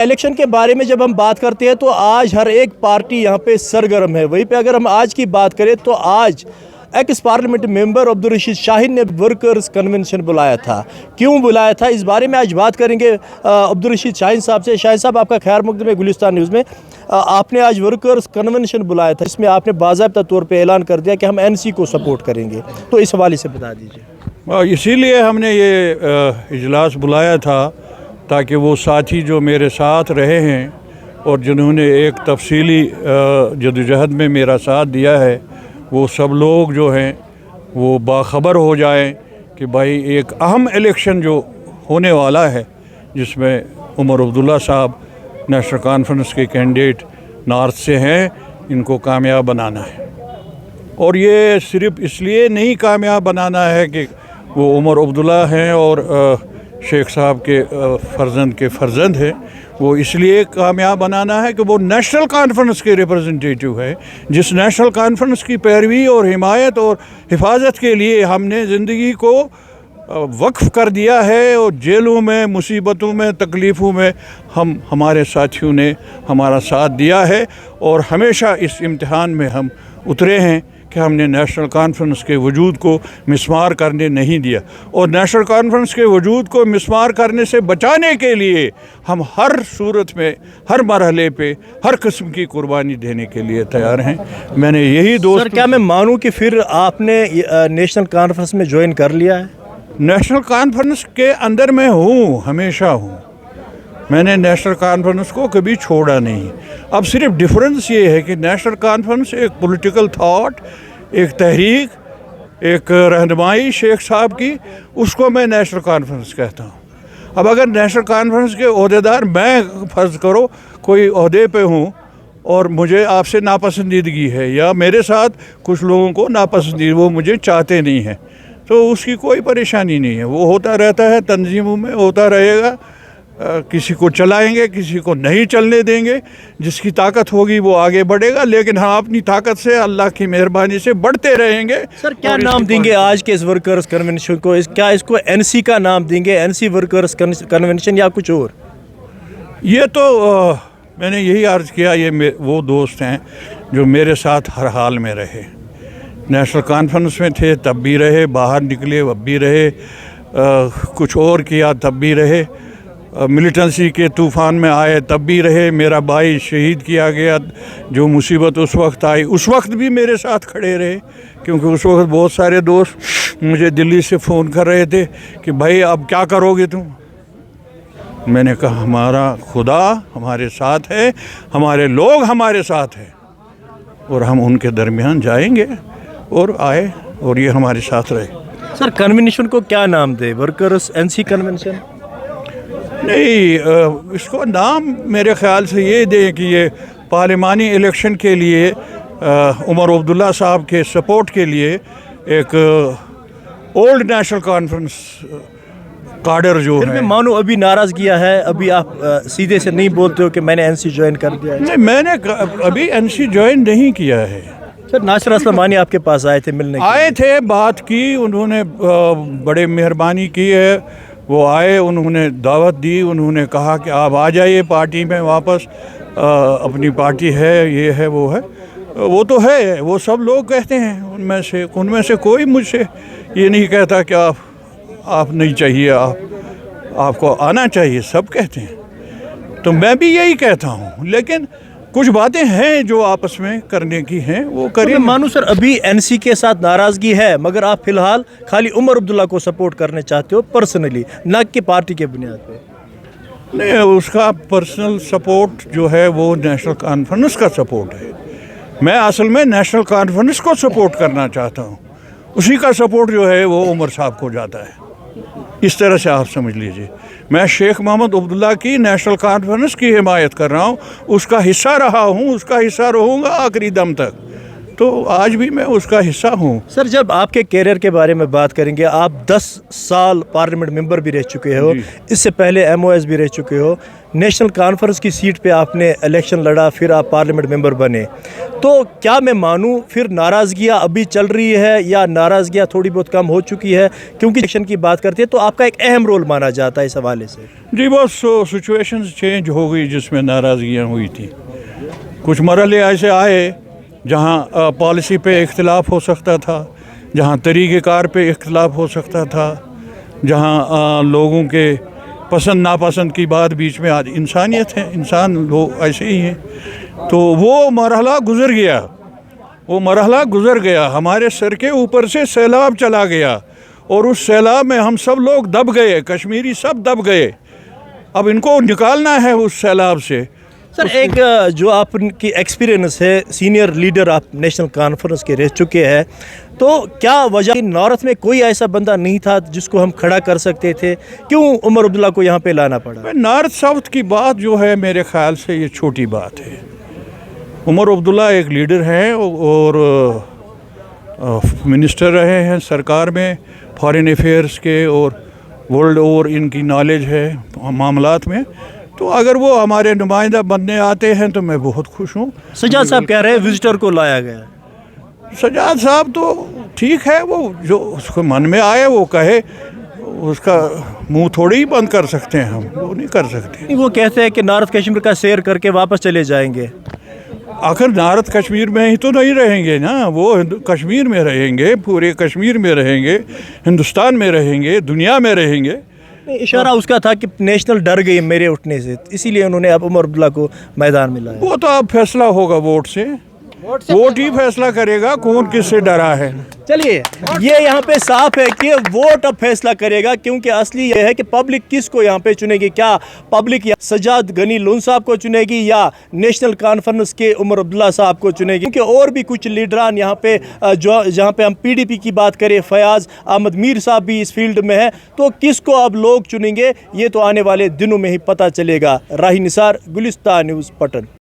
Election के बारे में जब हम बात करते हैं तो आज हर एक पार्टी यहाँ पे सरगर्म है। वहीं पे अगर हम आज की बात करें तो आज x parliament member Abdul Rashid Shaheen ने वर्कर्स कन्वेंशन बुलाया था। क्यों बुलाया था, इस बारे में आज बात करेंगे अब्दुल रशीद शाहीन साहब से। शाहीन साहब, आपका खैर मकदम है गुलिस्तान न्यूज़ में। आपने आज वर्कर्स कन्वेंशन बुलाया था, इसमें आपने बाज़ाब्ता तौर पे ऐलान कर दिया कि हम एनसी को सपोर्ट करेंगे, तो इस हवाले से बता दीजिए। इसीलिए हमने ये इजलास बुलाया था ताकि वो साथी जो मेरे साथ रहे हैं और जिन्होंने एक तफसीली जदोजहद में मेरा साथ दिया है, वो सब लोग जो हैं वो बाखबर हो जाएं कि भाई एक अहम इलेक्शन जो होने वाला है जिसमें उमर अब्दुल्ला साहब नेशनल कॉन्फ्रेंस के कैंडिडेट नॉर्थ से हैं, इनको कामयाब बनाना है। और ये सिर्फ इसलिए नहीं कामयाब बनाना है कि वो उमर अब्दुल्ला हैं और शेख साहब के फर्जंद हैं, वो इसलिए कामयाब बनाना है कि वो नेशनल कॉन्फ्रेंस के रिप्रेजेंटेटिव है, जिस नेशनल कॉन्फ्रेंस की पैरवी और हिमायत और हिफाजत के लिए हमने ज़िंदगी को वक्फ कर दिया है। और जेलों में, मुसीबतों में, तकलीफ़ों में हमारे साथियों ने हमारा साथ दिया है और हमेशा इस इम्तिहान में हम उतरे हैं कि हमने नेशनल कॉन्फ्रेंस के वजूद को मिसमार करने नहीं दिया। और नेशनल कॉन्फ्रेंस के वजूद को मिसमार करने से बचाने के लिए हम हर सूरत में, हर मरहले पे, हर किस्म की कुर्बानी देने के लिए तैयार हैं। मैंने यही दोस्त। सर, क्या मैं मानूं कि फिर आपने नेशनल कॉन्फ्रेंस में ज्वाइन कर लिया है? नेशनल कॉन्फ्रेंस के अंदर मैं हूँ, हमेशा हूँ। मैंने नेशनल कॉन्फ्रेंस को कभी छोड़ा नहीं। अब सिर्फ डिफरेंस ये है कि नेशनल कॉन्फ्रेंस एक पॉलिटिकल थॉट, एक तहरीक, एक रहनुमाई शेख साहब की, उसको मैं नेशनल कॉन्फ्रेंस कहता हूँ। अब अगर नेशनल कॉन्फ्रेंस के ओहदेदार, मैं फ़र्ज़ करो कोई ओहदे पे हूँ और मुझे आपसे नापसंदीदगी है या मेरे साथ कुछ लोगों को नापसंदीद, वो मुझे चाहते नहीं हैं, तो उसकी कोई परेशानी नहीं है। वो होता रहता है, तंजीमों में होता रहेगा। किसी को चलाएंगे, किसी को नहीं चलने देंगे। जिसकी ताकत होगी वो आगे बढ़ेगा, लेकिन हम अपनी ताकत से, अल्लाह की मेहरबानी से बढ़ते रहेंगे। सर, क्या नाम देंगे आज के इस वर्कर्स कन्वेंशन को? क्या इसको एनसी का नाम देंगे, एनसी वर्कर्स कन्वेंशन, या कुछ और? ये तो मैंने यही अर्ज़ किया, ये वो दोस्त हैं जो मेरे साथ हर हाल में रहे। नेशनल कॉन्फ्रेंस में थे तब भी रहे, बाहर निकले अब भी रहे, कुछ और किया तब भी रहे, मिलिटेंसी के तूफ़ान में आए तब भी रहे। मेरा भाई शहीद किया गया, जो मुसीबत उस वक्त आई उस वक्त भी मेरे साथ खड़े रहे, क्योंकि उस वक्त बहुत सारे दोस्त मुझे दिल्ली से फ़ोन कर रहे थे कि भाई अब क्या करोगे तुम। मैंने कहा हमारा खुदा हमारे साथ है, हमारे लोग हमारे साथ हैं और हम उनके दरमियान जाएंगे, और आए और ये हमारे साथ रहे। सर, कन्वेंशन को क्या नाम दे? Workers NC convention? नहीं, इसको नाम मेरे ख़्याल से ये दें कि ये पार्लिमानी इलेक्शन के लिए उमर अब्दुल्ला साहब के सपोर्ट के लिए एक ओल्ड नेशनल कॉन्फ्रेंस कार्डर जो है। मैं मानो अभी नाराज़गियाँ है, अभी आप सीधे से नहीं बोलते हो कि मैंने एनसी ज्वाइन कर दिया है? नहीं, मैंने अभी एनसी ज्वाइन नहीं किया है। सर, नासिर असलमानी आपके पास आए थे मिलने? आए थे, बात की, उन्होंने बड़े मेहरबानी की है। वो आए, उन्होंने दावत दी, उन्होंने कहा कि आप आ जाइए पार्टी में वापस, अपनी पार्टी है, ये है, वो है। वो तो है, वो सब लोग कहते हैं, उनमें से कोई मुझसे ये नहीं कहता कि आप नहीं चाहिए, आपको आना चाहिए, सब कहते हैं। तो मैं भी यही कहता हूँ, लेकिन कुछ बातें हैं जो आपस में करने की हैं, वो करें। तो मानो सर, अभी एनसी के साथ नाराज़गी है, मगर आप फिलहाल खाली उमर अब्दुल्ला को सपोर्ट करने चाहते हो पर्सनली, ना कि पार्टी के बुनियाद पे? नहीं, उसका पर्सनल सपोर्ट जो है वो नेशनल कॉन्फ्रेंस का सपोर्ट है। मैं असल में नेशनल कॉन्फ्रेंस को सपोर्ट करना चाहता हूँ, उसी का सपोर्ट जो है वो उमर साहब को जाता है। इस तरह से आप समझ लीजिए, मैं शेख मोहम्मद अब्दुल्ला की नेशनल कॉन्फ्रेंस की हिमायत कर रहा हूँ, उसका हिस्सा रहा हूँ, उसका हिस्सा रहूँगा आखिरी दम तक। تو آج بھی میں اس کا حصہ ہوں. سر جب آپ کے کیریئر کے بارے میں بات کریں گے، آپ 10 سال پارلیمنٹ ممبر بھی رہ چکے ہو، اس سے پہلے ایم او ایس بھی رہ چکے ہو، نیشنل کانفرنس کی سیٹ پہ آپ نے الیکشن لڑا، پھر آپ پارلیمنٹ ممبر بنے. تو کیا میں مانوں پھر ناراضگیاں ابھی چل رہی ہے یا ناراضگیاں تھوڑی بہت کم ہو چکی ہے؟ کیونکہ الیکشن کی بات کرتے ہیں تو آپ کا ایک اہم رول مانا جاتا ہے اس حوالے سے. جی بہت سچویشنز چینج ہو گئی جس میں ناراضگیاں ہوئی تھیں. کچھ مرحلے ایسے آئے جہاں پالیسی پہ اختلاف ہو سکتا تھا، جہاں طریقہ کار پہ اختلاف ہو سکتا تھا، جہاں لوگوں کے پسند ناپسند کی بات بیچ میں انسانیت ہے، انسان لوگ ایسے ہی ہیں. تو وہ مرحلہ گزر گیا، ہمارے سر کے اوپر سے سیلاب چلا گیا اور اس سیلاب میں ہم سب لوگ دب گئے، کشمیری سب دب گئے. اب ان کو نکالنا ہے اس سیلاب سے. سر ایک جو آپ کی ایکسپیرینس ہے، سینئر لیڈر آپ نیشنل کانفرنس کے رہ چکے ہیں، تو کیا وجہ نارتھ میں کوئی ایسا بندہ نہیں تھا جس کو ہم کھڑا کر سکتے تھے؟ کیوں عمر عبداللہ کو یہاں پہ لانا پڑا؟ نارتھ ساؤتھ کی بات جو ہے میرے خیال سے یہ چھوٹی بات ہے. عمر عبداللہ ایک لیڈر ہیں اور منسٹر رہے ہیں سرکار میں فارن افیئرس کے، اور ورلڈ اوور ان کی نالج ہے معاملات میں. تو اگر وہ ہمارے نمائندہ بننے آتے ہیں تو میں بہت خوش ہوں. سجاد صاحب کہہ رہے ہیں وزٹر کو لایا گیا. سجاد صاحب تو ٹھیک ہے، وہ جو اس کو من میں آئے وہ کہے، اس کا منہ تھوڑی ہی بند کر سکتے ہیں ہم، وہ نہیں کر سکتے. وہ کہتے ہیں کہ نارتھ کشمیر کا سیر کر کے واپس چلے جائیں گے. آخر نارتھ کشمیر میں ہی تو نہیں رہیں گے نا، وہ کشمیر میں رہیں گے، پورے کشمیر میں رہیں گے، ہندوستان میں رہیں گے، دنیا میں رہیں گے. اشارہ اس کا تھا کہ نیشنل ڈر گئی میرے اٹھنے سے، اسی لیے انہوں نے اب عمر عبداللہ کو میدان میں لایا. وہ تو اب فیصلہ ہوگا ووٹ سے، ووٹ ہی فیصلہ کرے گا کون کس سے ڈرا ہے. چلیے یہ یہاں پہ صاف ہے کہ ووٹ اب فیصلہ کرے گا، کیونکہ اصلی یہ ہے کہ پبلک کس کو یہاں پہ چنے گی. کیا پبلک سجاد غنی لون صاحب کو چنے گی یا نیشنل کانفرنس کے عمر عبداللہ صاحب کو چنے گی؟ کیونکہ اور بھی کچھ لیڈران یہاں پہ جہاں پہ ہم پی ڈی پی کی بات کریں، فیاض احمد میر صاحب بھی اس فیلڈ میں ہے. تو کس کو اب لوگ چنیں گے یہ تو آنے والے دنوں میں ہی پتہ چلے گا. راہی نثار، گلستان نیوز، پٹن.